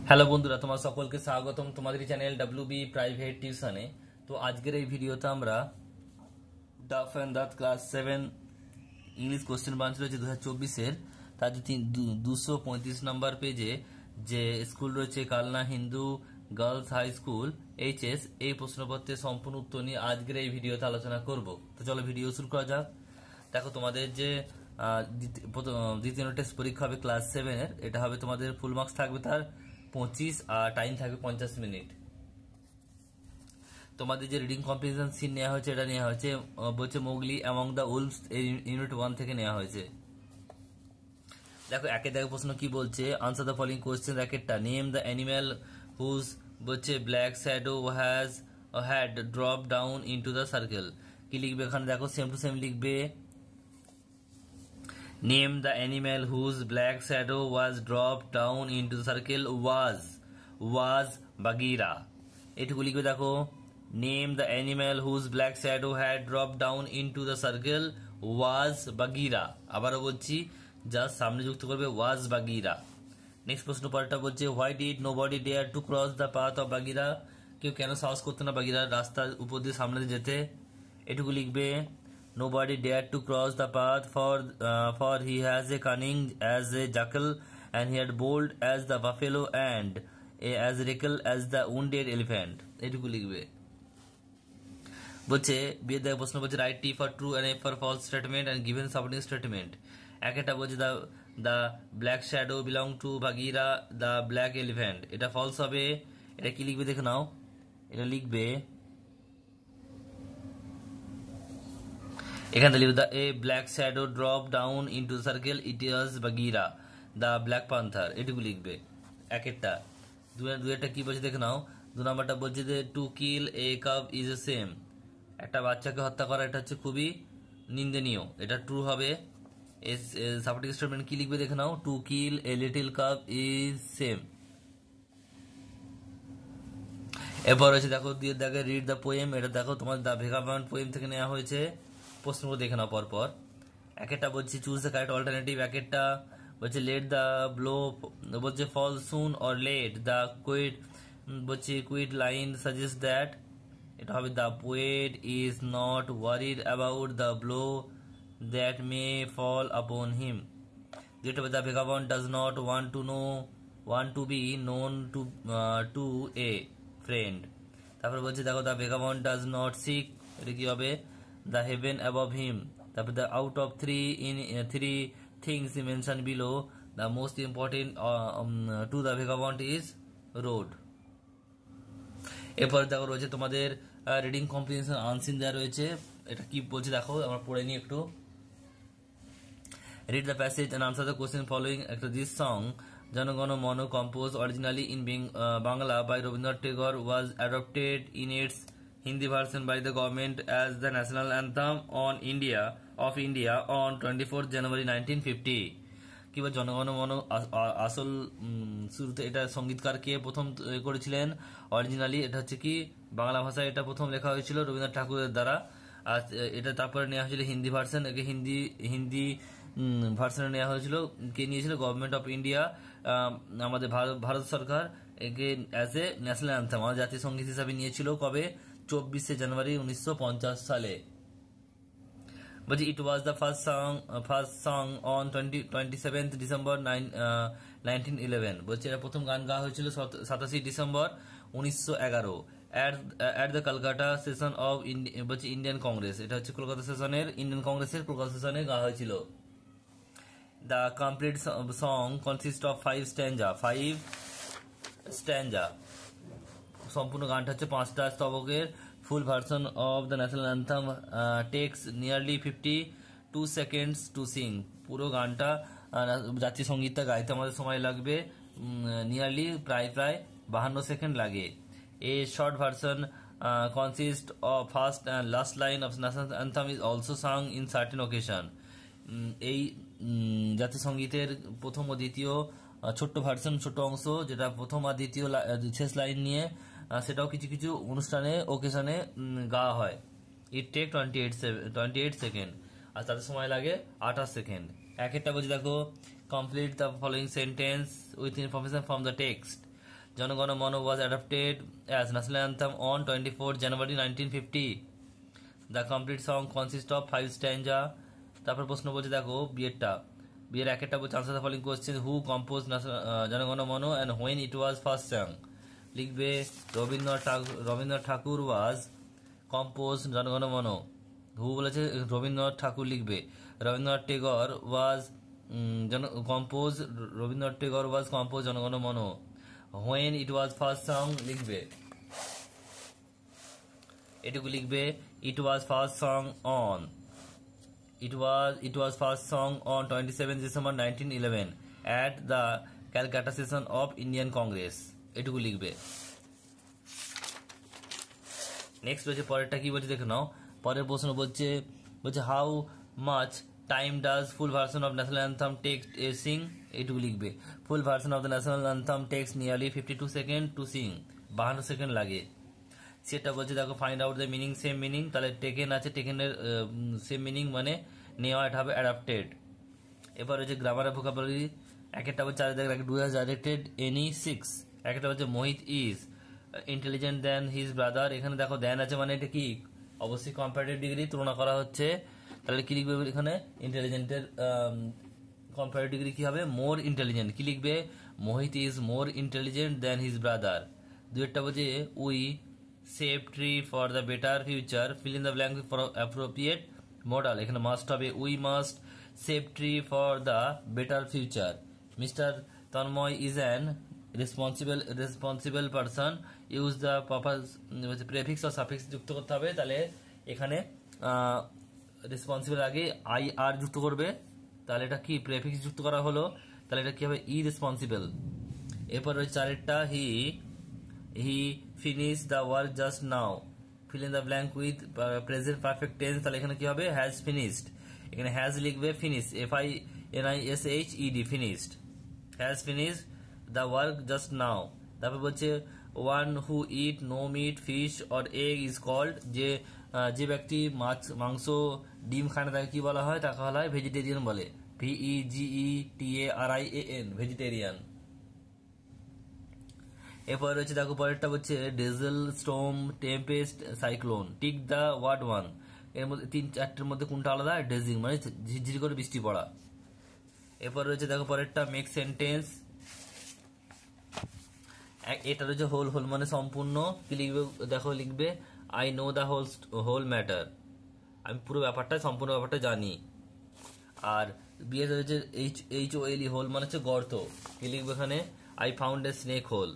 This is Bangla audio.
হ্যালো বন্ধুরা, তোমার সকলকে স্বাগতম তোমাদের চ্যানেল ডাব্লিউবি প্রাইভেট টিউশনে। তো আজকের এই ভিডিওতে আমরা ডাফ অ্যান্ড দাঁত ক্লাস 7 ইংলিশ কোশ্চেন বাঞ্চ রয়েছে 2024-এর, তার যে 235 নম্বর পেজে যে স্কুল রয়েছে Kalna Hindu girls high school HS, এই প্রশ্নপত্রের সম্পূর্ণ উত্তর নিয়ে আজকের এই ভিডিওতে আলোচনা করব। তো চলো ভিডিও শুরু করা যাক। দেখো, তোমাদের যে দ্বিতীয় টেস্ট পরীক্ষা হবে ক্লাস 7-এর, এটা হবে তোমাদের ফুল মার্কস থাকবে তার 25 আর টাইম থাকবে 50 মিনিট। তোমাদের যে রিডিং কম্পিটিশন সিন নেওয়া হয়েছে, এটা নেওয়া হয়েছে বলছে Mowgli among the wolves, unit 1 থেকে নেওয়া হয়েছে। দেখো একে দেখো প্রশ্ন কি বলছে, আনসার দ্য ফলোইং কোশ্চেন। একটা, নেম দ্য অ্যানিম্যাল হুজ বলছে black shadow had drop down into the circle. কি লিখবে এখানে? দেখো সেম টু সেম লিখবে। Name the animal whose black shadow was drop down into the circle was Bagheera. এটুকু লিখবে। দেখো, name the animal whose black shadow had drop down into the circle was Bagheera. আবারও বলছি, জাস্ট সামনে যুক্ত করবে ওয়াজ বাগিরা। নেক্সট প্রশ্ন পরেরটা বলছে, why did nobody dare to cross the path of Bagheera. কেউ কেন সাহস করতো না বাগিরার রাস্তার উপর দিয়ে সামনে দিয়ে যেতে? এটুকু লিখবে। Nobody dared to cross the path, for he has a cunning as a jackal, and he had bold as the buffalo, and as reckless as the wounded elephant. এটুকু লিখবে। বলছে বিয়ের দেওয়া প্রশ্ন বলছে, write T for true and A for false statement and given supporting statement. একটা বলছে the black shadow belong to Bagheera the black elephant, এটা ফলস হবে। এটা কি লিখবে দেখে নাও। এটা লিখবে এখানে লিখবে the a black shadow drop down into circle, it was Bagheera the black panther. এটুকু লিখবে একটা। দুয়েরটা কি বলছে দেখে নাও। 2 নম্বরটা বলছে যে to kill a cub is a shame, একটা বাচ্চাকে হত্যা করা এটা হচ্ছে খুবই নিন্দনীয়, এটা ট্রু হবে। সাপোর্টিং স্টেটমেন্ট কি লিখবে দেখে নাও। To kill a little cub is same. এরপর হচ্ছে দেখো দেখে রিড দ্য পোয়েম, এটা দেখো তোমার দ্য ভেগাবন্ড পোয়েম থেকে নেওয়া হয়েছে। প্রশ্নগুলো দেখে নাও পরপর। একটা বলছি চুজ দ্য কারেক্ট অল্টারনেটিভ। একটা বলছে লেট দ্য ব্লো বলছে fall soon or let the quiet বলছে কুইট লাইন সাজেস্ট দ্যাট, এটা হবে the poet is not worried about the blow that may fall upon him. যেটা the vagabond does not want to be known to a friend. তারপরে বলছে দেখো the vagabond does not seek, এটা কি হবে? The heaven above him. তারপর the out of three things mention below, the most important to the ভেগাবন্ড is road. এরপরে দেখো রয়েছে তোমাদের রিডিং কম্প্রিহেনশন আনসিন দেওয়া রয়েছে। এটা কি বলছে দেখো, আমরা পড়ে নিই একটু। Read the passage and answer the question following. This song, Jana Gana Mano, composed originally in Bangla by Rabindranath Tagore, was adopted in its Hindi version by the government as the national anthem of India on 24th January 1950. কিংবা জনগণ মন আসল শুরুতে এটা সঙ্গীতকার কে প্রথম করেছিলেন? অরিজিনালি এটা হচ্ছে কি বাংলা ভাষায় এটা প্রথম লেখা হয়েছিল রবীন্দ্রনাথ ঠাকুরের দ্বারা। আর এটা তারপরে নেওয়া হয়েছিল হিন্দি ভার্সন। একে হিন্দি ভার্সনে নেওয়া হয়েছিল। কে নিয়েছিল? গভর্নমেন্ট অফ ইন্ডিয়া, আমাদের ভারত সরকার একে অ্যাজ এ ন্যাশনাল অ্যান্থেম, আমাদের জাতীয় সঙ্গীত হিসাবে নিয়েছিল। কবে? 24শে জানুয়ারি 1950 সালে। বলছি it was the first song on 27th December 1911। বলছে এটা প্রথম গান গাওয়া হয়েছিল 27 December 1911 at the Kolkata session of বলছে ইন্ডিয়ান কংগ্রেস। এটা হচ্ছে কলকাতা সেশনের, ইন্ডিয়ান কংগ্রেসের কলকাতা সেশনে গাওয়া হয়েছিল। The complete song consist of 5 stanza. সম্পূর্ণ গানটা হচ্ছে 5টা স্তবকের। Full version of the national anthem takes nearly 52 seconds to sing. পুরো গানটা জাতীয় সঙ্গীতটা গাইতে আমাদের সময় লাগবে নিয়ারলি প্রায় 52 সেকেন্ড লাগে। A short version consists of first and last line of national anthem is also sung in certain occasion. এই জাতীয় সঙ্গীতের প্রথম ও দ্বিতীয় ছোট্ট ভার্সন, ছোট অংশ যেটা প্রথম আর দ্বিতীয় শেষ লাইন নিয়ে, সেটাও কিছু কিছু অনুষ্ঠানে ওকেশনে গাওয়া হয়। ইট টেক 28 সেকেন্ড, আর তাদের সময় লাগে 28 সেকেন্ড। একটা বলছি দেখো, complete the following sentence with information from the text. Jana Gana Mana was adopted as national anthem on 24 January 1950. The complete song consists of 5 stanza. তারপর প্রশ্ন বলছে দেখো বিয়ের একটা বলছে answer the following question who compose Jana Gana Mana and when it was first sung লিখবে রবীন্দ্রনাথ ঠাকুর ওয়াজ কম্পোজ জনগণ মন হু বলেছে রবীন্দ্রনাথ ঠাকুর লিখবে রবীন্দ্রনাথ টেগর ওয়াজ কম্পোজ জনগণ মন when it was first song লিখবে এটুকু লিখবে it was first sung on 27 December 1911 at the Calcutta session of Indian Congress এটুকু লিখবে নেক্সট হচ্ছে পরেরটা কি বলছে দেখে নাও পরের প্রশ্ন বলছে how much time does full version of national anthem take sing এইটুকু লিখবে full version of the national anthem takes nearly 52 second to sing 52 second লাগে সেটা বলছে দেখো find out the meaning same meaning তাহলে টেকেন আছে টেকেনের সেম মিনিং মানে নেওয়া এটা হবে অ্যাডাপ্টেড এবার হচ্ছে গ্রামার ভোকাবুলারি একটা বলছে ডু হ্যাজ ডাইরেক্টেড এনি 6 একটা বলছে Mohit is intelligent then his brother এখানে দেখো দেন আছে মানে এটা কি অবশ্যই কম্পারেটিভ ডিগ্রি তুলনা করা হচ্ছে তাহলে কি লিখবে এখানে ইন্টেলিজেন্টের কম্পারেটিভ ডিগ্রি কি হবে মোর ইন্টেলিজেন্ট কি লিখবে Mohit is more intelligent then his brother দুইটা বলছে we save tree for the better future fill in the blank for appropriate model এখানে মাস্ট হবে we must save tree for the better future mister Tanmay is an responsible person use the proper prefix ও সাফিক্স যুক্ত করতে হবে তাহলে এখানে রেসপন্সিবল আগে আই আর যুক্ত করবে তাহলে এটা কি প্রেফিক্স যুক্ত করা হলো তাহলে এটা কি হবে ই রেসপন্সিবল এরপর রয়েছে চারেরটা he finish the work just now fill in the blank with present perfect tense তাহলে এখানে কি হবে হ্যাজ ফিনিশড এখানে হ্যাজ লিখবে finish FINISHED finished has finished the work just now তারপর বলছে one who eat no meat fish or egg is called যে ব্যক্তি মাংস ডিম খায় না তাকে কি বলা হয় তাকে বলা হয় ভেজিটেরিয়ান বলে VEGETARIAN ভেজিটেরিয়ান এরপর রয়েছে দেখো পরেরটা হচ্ছে drizzle storm tempest cyclone tick the word one এর মধ্যে 3-4টের মধ্যে কোনটা আলাদা ডেজিং মানে ঝিরঝির করে বৃষ্টি পড়া এরপর রয়েছে দেখো পরেরটা মেক সেন্টেন্স এটা রয়েছে হোল মানে সম্পূর্ণ কি লিখবে দেখো লিখবে I know the whole matter আমি পুরো ব্যাপারটা সম্পূর্ণ ব্যাপারটা জানি আর বিয়ে রয়েছে HOLE হোল মানে হচ্ছে গর্ত কি লিখবে এখানে I found a snake whole